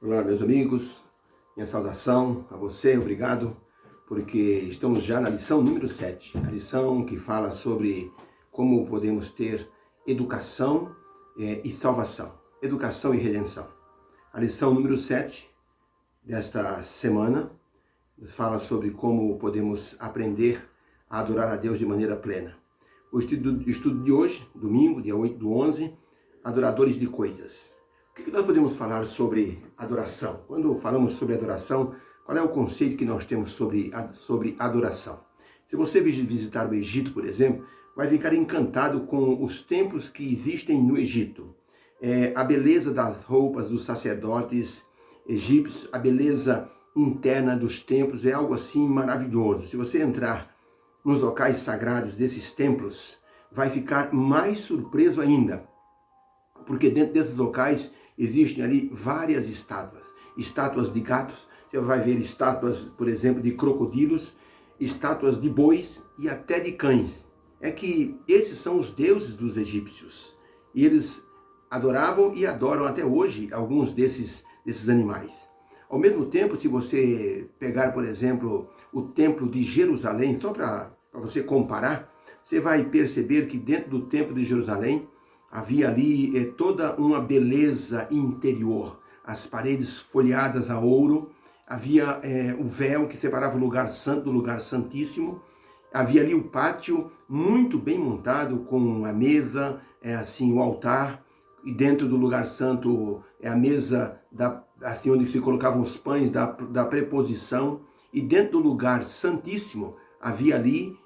Olá, meus amigos, minha saudação a você, obrigado, porque estamos já na lição número 7, a lição que fala sobre como podemos ter educação e salvação, educação e redenção. A lição número 7 desta semana nos fala sobre como podemos aprender a adorar a Deus de maneira plena. O estudo de hoje, domingo, dia 8/11, adoradores de coisas. O que nós podemos falar sobre adoração? Quando falamos sobre adoração, qual é o conceito que nós temos sobre adoração? Se você visitar o Egito, por exemplo, vai ficar encantado com os templos que existem no Egito. A beleza das roupas dos sacerdotes egípcios, a beleza interna dos templos é algo assim maravilhoso. Se você entrar nos locais sagrados desses templos, vai ficar mais surpreso ainda, porque dentro desses locais existem ali várias estátuas de gatos, você vai ver estátuas, por exemplo, de crocodilos, estátuas de bois e até de cães. É que esses são os deuses dos egípcios, e eles adoravam e adoram até hoje alguns desses animais. Ao mesmo tempo, se você pegar, por exemplo, o Templo de Jerusalém, só para você comparar, você vai perceber que dentro do Templo de Jerusalém havia ali toda uma beleza interior, as paredes folheadas a ouro, havia o véu que separava o lugar santo do lugar santíssimo, havia ali o pátio muito bem montado com a mesa, assim, o altar, e dentro do lugar santo a mesa assim, onde se colocavam os pães da preposição, e dentro do lugar santíssimo havia ali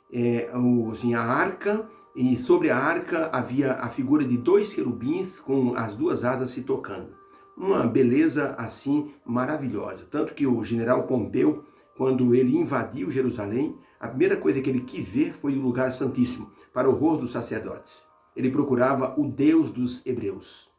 assim, a arca, e sobre a arca havia a figura de 2 querubins com as 2 asas se tocando. Uma beleza assim maravilhosa. Tanto que o general Pompeu, quando ele invadiu Jerusalém, a primeira coisa que ele quis ver foi o lugar santíssimo, para o horror dos sacerdotes. Ele procurava o Deus dos hebreus.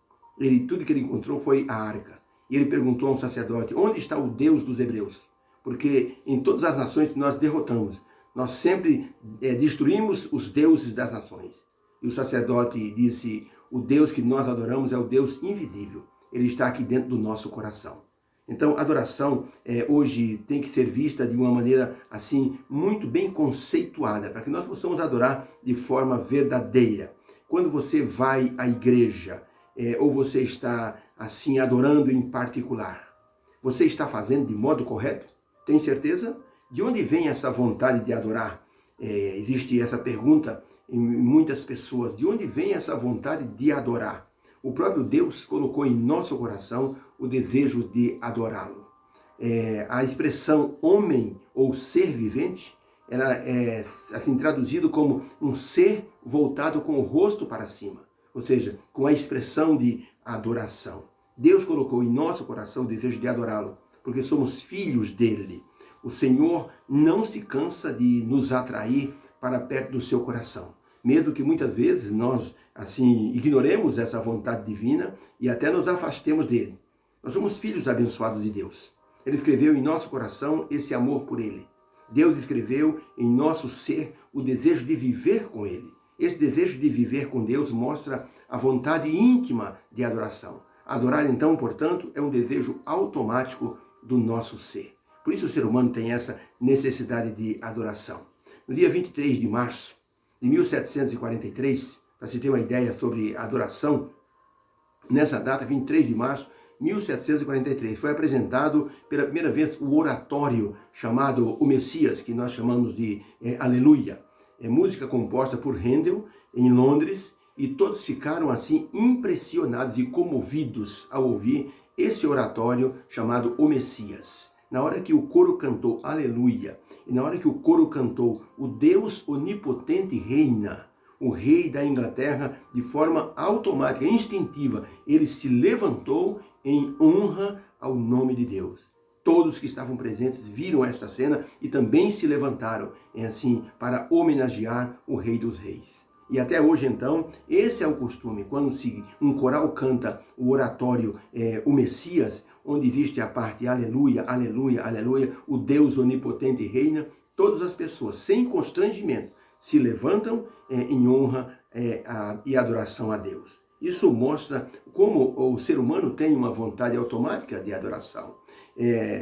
Tudo que ele encontrou foi a arca. E ele perguntou a um sacerdote: onde está o Deus dos hebreus? Porque em todas as nações que nós derrotamos, nós sempre destruímos os deuses das nações. E o sacerdote disse: o Deus que nós adoramos é o Deus invisível. Ele está aqui dentro do nosso coração. Então, a adoração hoje tem que ser vista de uma maneira assim muito bem conceituada, para que nós possamos adorar de forma verdadeira. Quando você vai à igreja, ou você está assim adorando em particular, você está fazendo de modo correto? Tem certeza? De onde vem essa vontade de adorar? Existe essa pergunta em muitas pessoas. De onde vem essa vontade de adorar? O próprio Deus colocou em nosso coração o desejo de adorá-lo. A expressão homem ou ser vivente, ela é assim traduzido como um ser voltado com o rosto para cima, ou seja, com a expressão de adoração. Deus colocou em nosso coração o desejo de adorá-lo, porque somos filhos dele. O Senhor não se cansa de nos atrair para perto do seu coração, mesmo que muitas vezes nós assim ignoremos essa vontade divina e até nos afastemos dele. Nós somos filhos abençoados de Deus. Ele escreveu em nosso coração esse amor por ele. Deus escreveu em nosso ser o desejo de viver com ele. Esse desejo de viver com Deus mostra a vontade íntima de adoração. Adorar, então, portanto, é um desejo automático do nosso ser. Por isso o ser humano tem essa necessidade de adoração. No dia 23 de março de 1743, para se ter uma ideia sobre adoração, nessa data, 23 de março de 1743, foi apresentado pela primeira vez o oratório chamado O Messias, que nós chamamos de Aleluia. É música composta por Handel, em Londres, e todos ficaram assim impressionados e comovidos ao ouvir esse oratório chamado O Messias. Na hora que o coro cantou Aleluia, e na hora que o coro cantou O Deus Onipotente Reina, o rei da Inglaterra, de forma automática, instintiva, ele se levantou em honra ao nome de Deus. Todos que estavam presentes viram esta cena e também se levantaram, assim, para homenagear o Rei dos Reis. E até hoje, então, esse é o costume. Quando um coral canta o oratório O Messias, onde existe a parte Aleluia, Aleluia, Aleluia, o Deus Onipotente reina, todas as pessoas, sem constrangimento, se levantam em honra e adoração a Deus. Isso mostra como o ser humano tem uma vontade automática de adoração.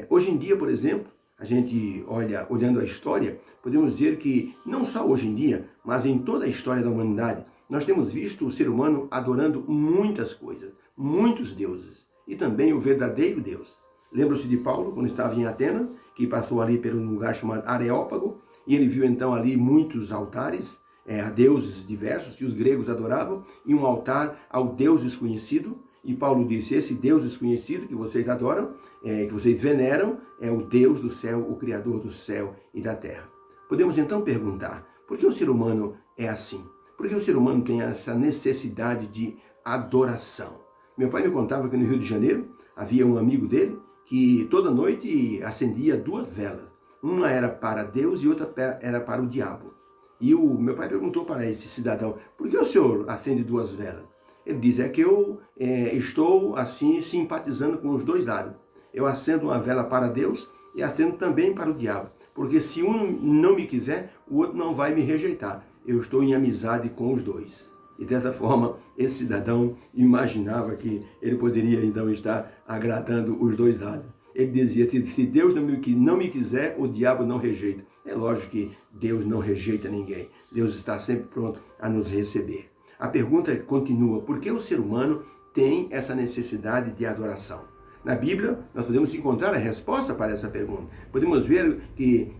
Hoje em dia, por exemplo, a gente olhando a história, podemos dizer que não só hoje em dia, mas em toda a história da humanidade, nós temos visto o ser humano adorando muitas coisas, muitos deuses, e também o verdadeiro Deus. Lembra-se de Paulo, quando estava em Atenas, que passou ali por um lugar chamado Areópago, e ele viu então ali muitos altares a deuses diversos que os gregos adoravam, e um altar ao Deus desconhecido. E Paulo disse, esse Deus desconhecido que vocês adoram, que vocês veneram, é o Deus do céu, o Criador do céu e da terra. Podemos então perguntar, por que o ser humano é assim? Por que o ser humano tem essa necessidade de adoração? Meu pai me contava que no Rio de Janeiro havia um amigo dele que toda noite acendia 2 velas. Uma era para Deus e outra era para o diabo. E o meu pai perguntou para esse cidadão, por que o senhor acende 2 velas? Ele diz, é que eu estou assim simpatizando com os dois lados. Eu acendo uma vela para Deus e acendo também para o diabo. Porque se um não me quiser, o outro não vai me rejeitar. Eu estou em amizade com os dois. E dessa forma, esse cidadão imaginava que ele poderia então estar agradando os dois lados. Ele dizia, se Deus não me quiser, o diabo não rejeita. É lógico que Deus não rejeita ninguém. Deus está sempre pronto a nos receber. A pergunta continua, por que o ser humano tem essa necessidade de adoração? Na Bíblia, nós podemos encontrar a resposta para essa pergunta. Podemos ver que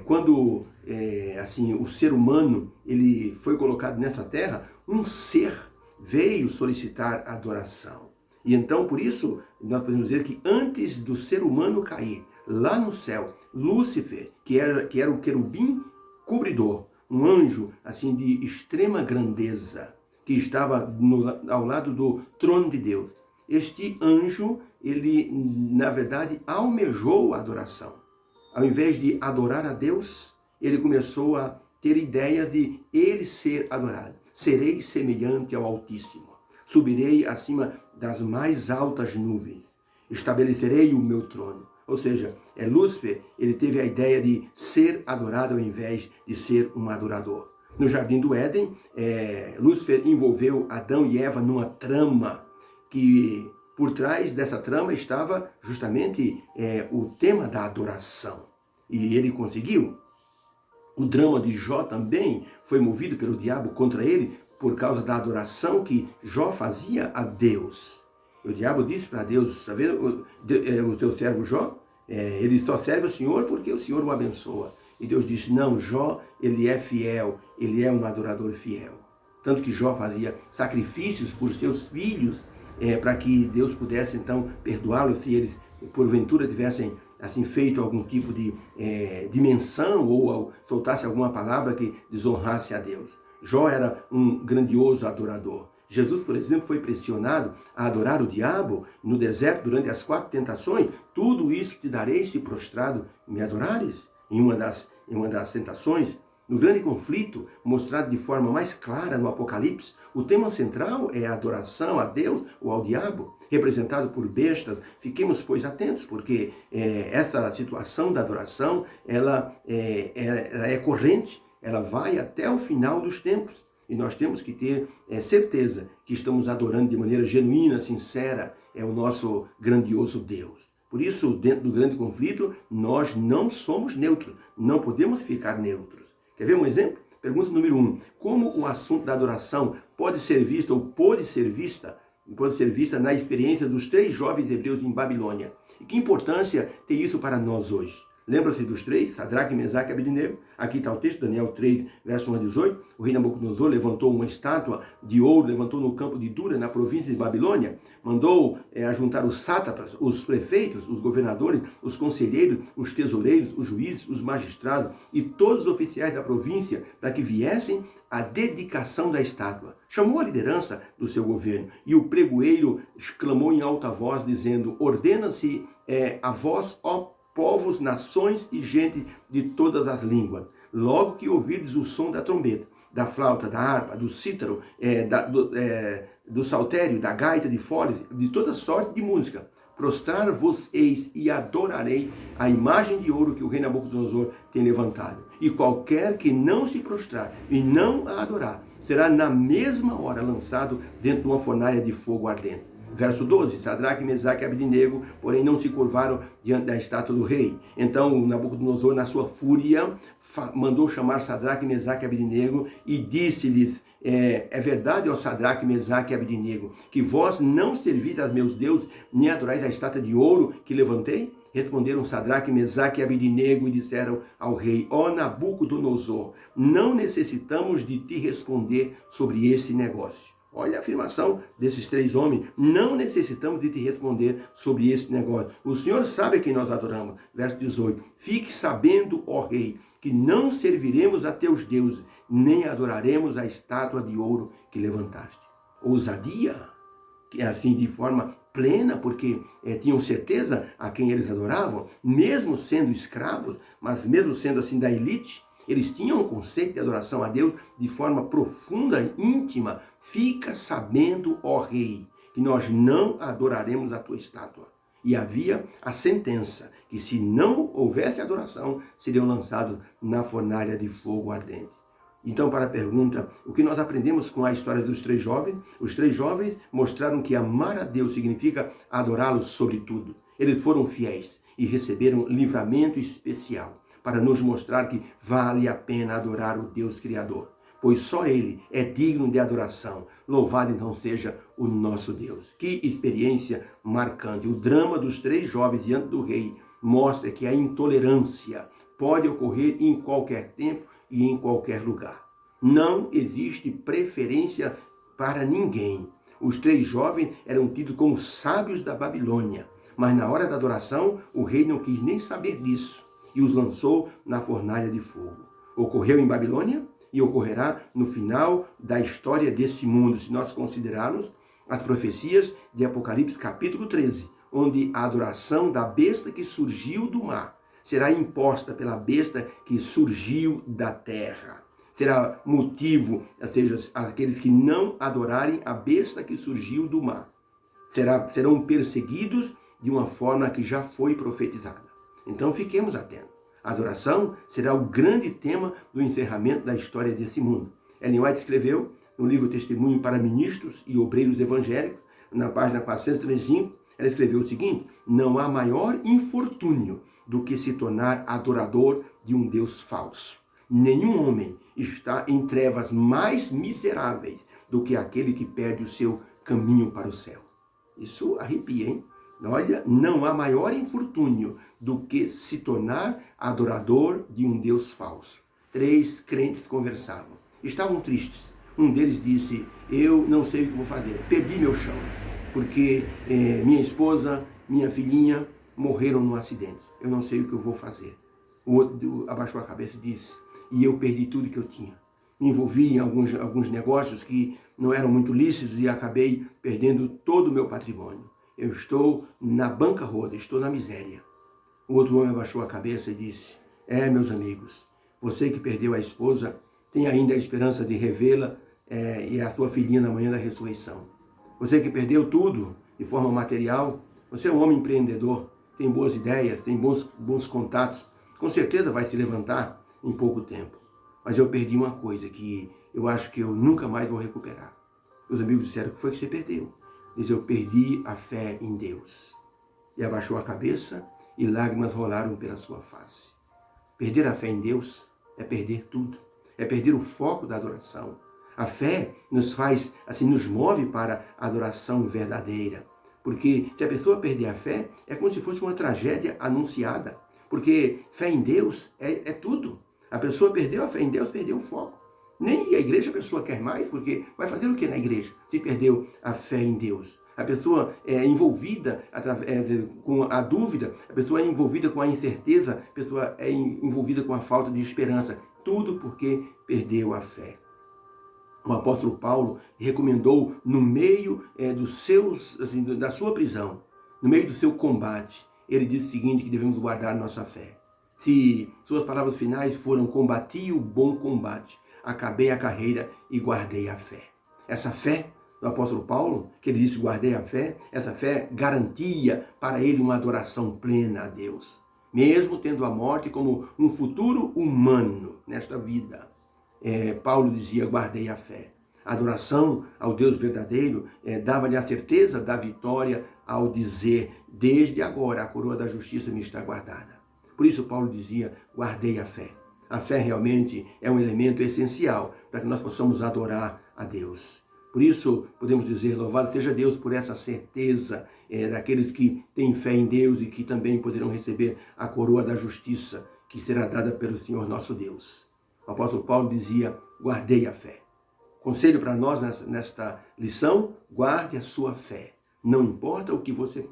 quando assim, o ser humano ele foi colocado nessa terra, um ser veio solicitar adoração. E então, por isso, nós podemos dizer que antes do ser humano cair, lá no céu, Lúcifer, que era o querubim cobridor, um anjo assim de extrema grandeza, que estava ao lado do trono de Deus. Este anjo, ele na verdade almejou a adoração. Ao invés de adorar a Deus, ele começou a ter ideias de ele ser adorado. Serei semelhante ao Altíssimo, subirei acima das mais altas nuvens, estabelecerei o meu trono. Ou seja, Lúcifer, ele teve a ideia de ser adorado ao invés de ser um adorador. No Jardim do Éden, Lúcifer envolveu Adão e Eva numa trama, que por trás dessa trama estava justamente o tema da adoração. E ele conseguiu. O drama de Jó também foi movido pelo diabo contra ele por causa da adoração que Jó fazia a Deus. O diabo disse para Deus, está vendo o teu servo Jó? Ele só serve o Senhor porque o Senhor o abençoa. E Deus disse, não, Jó, ele é fiel, ele é um adorador fiel. Tanto que Jó fazia sacrifícios por seus filhos, para que Deus pudesse então perdoá-los se eles porventura tivessem assim feito algum tipo de menção ou soltasse alguma palavra que desonrasse a Deus. Jó era um grandioso adorador. Jesus, por exemplo, foi pressionado a adorar o diabo no deserto durante as 4 tentações. Tudo isso te darei se prostrado me adorares. Em uma das tentações, no grande conflito, mostrado de forma mais clara no Apocalipse, o tema central é a adoração a Deus ou ao diabo, representado por bestas. Fiquemos, pois, atentos, porque essa situação da adoração, ela é corrente, ela vai até o final dos tempos. E nós temos que ter certeza que estamos adorando de maneira genuína, sincera, o nosso grandioso Deus. Por isso, dentro do grande conflito, nós não somos neutros, não podemos ficar neutros. Quer ver um exemplo? Pergunta número 1. Como o assunto da adoração pode ser visto ou pode ser vista na experiência dos 3 jovens hebreus em Babilônia? E que importância tem isso para nós hoje? Lembra-se dos 3, Sadraque, Mesaque e Abednego? Aqui está o texto, Daniel 3, verso 1 a 18. O rei Nabucodonosor levantou uma estátua de ouro, levantou no campo de Dura, na província de Babilônia. Mandou ajuntar os sátrapas, os prefeitos, os governadores, os conselheiros, os tesoureiros, os juízes, os magistrados e todos os oficiais da província para que viessem à dedicação da estátua. Chamou a liderança do seu governo e o pregoeiro exclamou em alta voz, dizendo, ordena-se a vós, ó povos, nações e gente de todas as línguas. Logo que ouvirdes o som da trombeta, da flauta, da harpa, do cítaro, do saltério, da gaita de foles, de toda sorte de música, prostrar-vos-eis e adorarei a imagem de ouro que o rei Nabucodonosor tem levantado. E qualquer que não se prostrar e não a adorar, será na mesma hora lançado dentro de uma fornalha de fogo ardente. Verso 12, Sadraque, Mesaque e Abednego, porém não se curvaram diante da estátua do rei. Então Nabucodonosor, na sua fúria, mandou chamar Sadraque, Mesaque e Abednego e disse-lhes: é verdade, ó Sadraque, Mesaque e Abednego, que vós não servis a meus deuses, nem adorais a estátua de ouro que levantei? Responderam Sadraque, Mesaque e Abednego e disseram ao rei: ó Nabucodonosor, não necessitamos de te responder sobre esse negócio. Olha a afirmação desses três homens. Não necessitamos de te responder sobre esse negócio. O Senhor sabe a quem nós adoramos. Verso 18. Fique sabendo, ó rei, que não serviremos a teus deuses, nem adoraremos a estátua de ouro que levantaste. Ousadia, que é assim de forma plena, porque tinham certeza a quem eles adoravam, mesmo sendo escravos, mas mesmo sendo assim da elite, eles tinham um conceito de adoração a Deus de forma profunda e íntima. Fica sabendo, ó rei, que nós não adoraremos a tua estátua. E havia a sentença, que se não houvesse adoração, seriam lançados na fornalha de fogo ardente. Então, para a pergunta, o que nós aprendemos com a história dos três jovens? Os três jovens mostraram que amar a Deus significa adorá-lo sobre tudo. Eles foram fiéis e receberam livramento especial para nos mostrar que vale a pena adorar o Deus Criador, pois só Ele é digno de adoração. Louvado então seja o nosso Deus. Que experiência marcante. O drama dos três jovens diante do rei mostra que a intolerância pode ocorrer em qualquer tempo e em qualquer lugar. Não existe preferência para ninguém. Os três jovens eram tidos como sábios da Babilônia, mas na hora da adoração o rei não quis nem saber disso e os lançou na fornalha de fogo. Ocorreu em Babilônia e ocorrerá no final da história desse mundo, se nós considerarmos as profecias de Apocalipse capítulo 13, onde a adoração da besta que surgiu do mar será imposta pela besta que surgiu da terra. Será motivo, ou seja, aqueles que não adorarem a besta que surgiu do mar serão perseguidos de uma forma que já foi profetizada. Então fiquemos atentos. A adoração será o grande tema do encerramento da história desse mundo. Ellen White escreveu no livro Testemunho para Ministros e Obreiros Evangélicos, na página 435, ela escreveu o seguinte: não há maior infortúnio do que se tornar adorador de um Deus falso. Nenhum homem está em trevas mais miseráveis do que aquele que perde o seu caminho para o céu. Isso arrepia, hein? Olha, não há maior infortúnio do que se tornar adorador de um Deus falso. Três crentes conversavam. Estavam tristes. Um deles disse: eu não sei o que vou fazer. Perdi meu chão, porque minha esposa, minha filhinha morreram num acidente. Eu não sei o que eu vou fazer. O outro abaixou a cabeça e disse: e eu perdi tudo que eu tinha. Me envolvi em alguns negócios que não eram muito lícitos e acabei perdendo todo o meu patrimônio. Eu estou na bancarrota, estou na miséria. O outro homem abaixou a cabeça e disse: meus amigos, você que perdeu a esposa tem ainda a esperança de revê-la e a sua filhinha na manhã da ressurreição. Você que perdeu tudo de forma material, você é um homem empreendedor, tem boas ideias, tem bons contatos, com certeza vai se levantar em pouco tempo. Mas eu perdi uma coisa que eu acho que eu nunca mais vou recuperar. Os amigos disseram: o que foi que você perdeu? Diz: eu perdi a fé em Deus. E abaixou a cabeça e lágrimas rolaram pela sua face. Perder a fé em Deus é perder tudo. É perder o foco da adoração. A fé nos faz, assim, nos move para a adoração verdadeira. Porque se a pessoa perder a fé, é como se fosse uma tragédia anunciada. Porque fé em Deus é tudo. A pessoa perdeu a fé em Deus, perdeu o foco. Nem a igreja a pessoa quer mais, porque vai fazer o que na igreja se perdeu a fé em Deus? A pessoa é envolvida com a dúvida, a pessoa é envolvida com a incerteza, a pessoa é envolvida com a falta de esperança. Tudo porque perdeu a fé. O apóstolo Paulo recomendou, no meio da sua prisão, no meio do seu combate, ele disse o seguinte, que devemos guardar nossa fé. Se suas palavras finais foram: combati o bom combate, acabei a carreira e guardei a fé. Essa fé do apóstolo Paulo, que ele disse: guardei a fé, essa fé garantia para ele uma adoração plena a Deus, mesmo tendo a morte como um futuro humano nesta vida. Paulo dizia: guardei a fé. A adoração ao Deus verdadeiro dava-lhe a certeza da vitória ao dizer: desde agora a coroa da justiça me está guardada. Por isso Paulo dizia: guardei a fé. A fé realmente é um elemento essencial para que nós possamos adorar a Deus. Por isso podemos dizer: louvado seja Deus por essa certeza daqueles que têm fé em Deus e que também poderão receber a coroa da justiça que será dada pelo Senhor nosso Deus. O apóstolo Paulo dizia: guardei a fé. Conselho para nós nesta lição: guarde a sua fé. Não importa o que você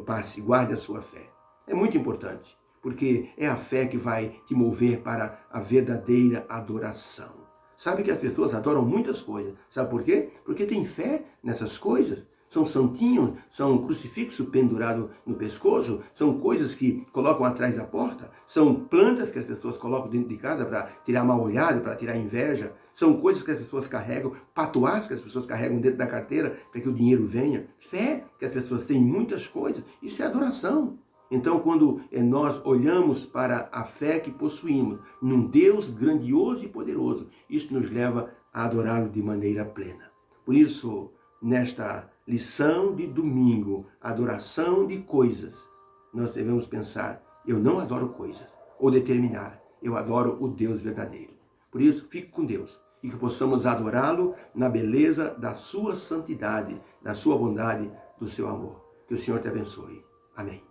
passe, guarde a sua fé. É muito importante, porque é a fé que vai te mover para a verdadeira adoração. Sabe que as pessoas adoram muitas coisas. Sabe por quê? Porque tem fé nessas coisas. São santinhos, são um crucifixo pendurado no pescoço, são coisas que colocam atrás da porta, são plantas que as pessoas colocam dentro de casa para tirar mal olhado, para tirar inveja, são coisas que as pessoas carregam, patuás que as pessoas carregam dentro da carteira para que o dinheiro venha, fé que as pessoas têm em muitas coisas. Isso é adoração. Então, quando nós olhamos para a fé que possuímos num Deus grandioso e poderoso, isso nos leva a adorá-lo de maneira plena. Por isso, nesta lição de domingo, adoração de coisas, nós devemos pensar: eu não adoro coisas, ou determinar: eu adoro o Deus verdadeiro. Por isso, fique com Deus e que possamos adorá-lo na beleza da sua santidade, da sua bondade, do seu amor. Que o Senhor te abençoe. Amém.